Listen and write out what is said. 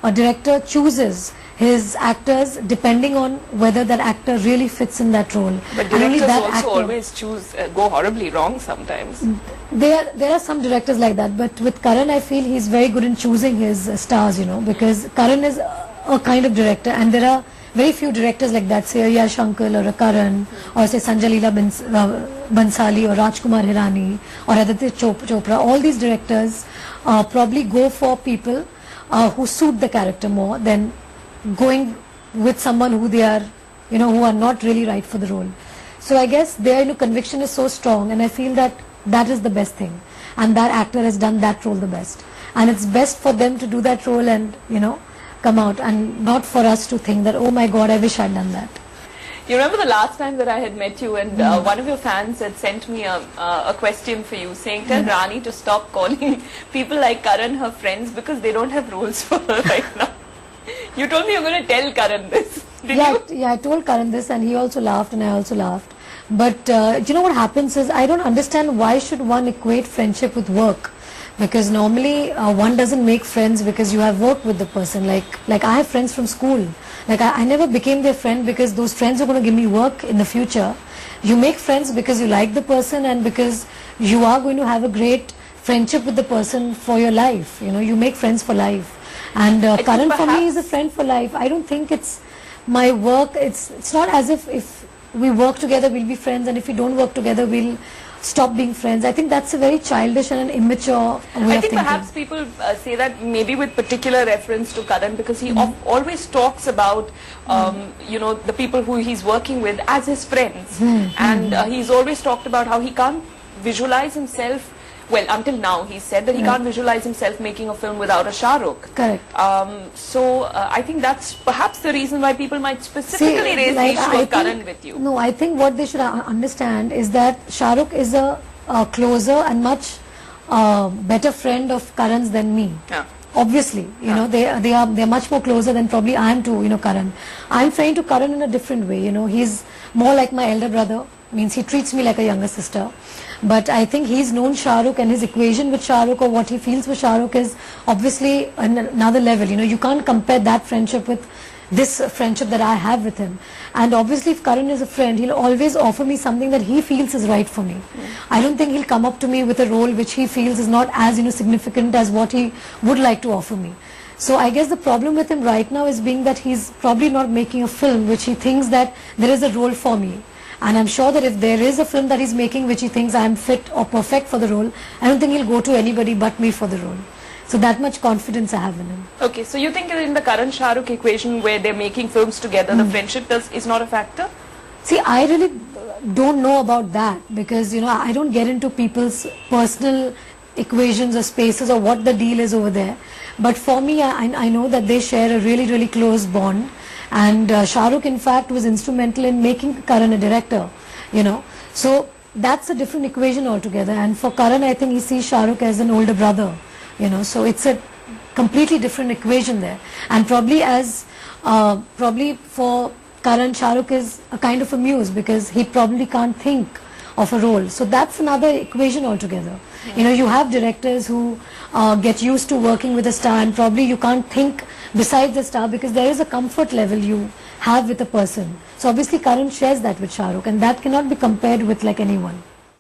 a director chooses his actors depending on whether that actor really fits in that role. But And only directors that also actor, always go horribly wrong sometimes. there are some directors like that, but with Karan I feel he's very good in choosing his stars, you know, because Karan is a kind of director, and there are very few directors like that, say a Yash Shankar or a Karan, or say Sanjay Leela Bansali or Rajkumar Hirani or Aditya Chopra. All these directors probably go for people who suit the character more than going with someone who they are, you know, who are not really right for the role. So I guess their conviction is so strong, and I feel that that is the best thing, and that actor has done that role the best, and it's best for them to do that role and, you know, come out, and not for us to think that, oh my God, I wish I'd done that. You remember the last time that I had met you, and one of your fans had sent me a question for you saying, tell Rani to stop calling people like Karan her friends because they don't have roles for her right now. You told me you're going to tell Karan this. Did you? Yeah, I told Karan this, and he also laughed and I also laughed. But you know what happens is, I don't understand why should one equate friendship with work. Because normally one doesn't make friends because you have worked with the person. Like I have friends from school. Like I never became their friend because those friends are going to give me work in the future. You make friends because you like the person and because you are going to have a great friendship with the person for your life. You know, you make friends for life. And Karan for me is a friend for life. I don't think it's my work. It's not as if we work together we'll be friends, and if we don't work together we'll stop being friends. I think that's a very childish and an immature way of thinking. I think perhaps people say that maybe with particular reference to Karan because he always talks about you know, the people who he's working with as his friends, and he's always talked about how he can't visualize himself. Well, until now, he said that he can't visualize himself making a film without a Shah Rukh. Correct. So, I think that's perhaps the reason why people might specifically raise the issue of Karan with you. No, I think what they should understand is that Shah Rukh is a closer and much better friend of Karan's than me. Yeah. Obviously, you know, they're much more closer than probably I am to, you know, Karan. I'm friend to Karan in a different way, you know. He's more like my elder brother, means he treats me like a younger sister. But I think he's known Shah Rukh, and his equation with Shah Rukh or what he feels with Shah Rukh is obviously another level. You know, you can't compare that friendship with this friendship that I have with him. And obviously if Karan is a friend, he'll always offer me something that he feels is right for me. I don't think he'll come up to me with a role which he feels is not as, you know, significant as what he would like to offer me. So I guess the problem with him right now is being that he's probably not making a film which he thinks that there is a role for me. And I'm sure that if there is a film that he's making which he thinks I'm fit or perfect for the role, I don't think he'll go to anybody but me for the role. So that much confidence I have in him. Okay, so you think in the Karan Shah Rukh equation where they're making films together, the friendship is not a factor? See, I really don't know about that because, you know, I don't get into people's personal equations or spaces or what the deal is over there. But for me, I know that they share a really, really close bond. And Shah Rukh, in fact, was instrumental in making Karan a director, you know. So that's a different equation altogether. And for Karan, I think he sees Shah Rukh as an older brother, you know. So it's a completely different equation there. And probably probably for Karan, Shah Rukh is a kind of a muse because he probably can't think of a role. So that's another equation altogether. You know, you have directors who get used to working with a star, and probably you can't think besides the star because there is a comfort level you have with a person. So obviously Karan shares that with Shah Rukh, and that cannot be compared with like anyone.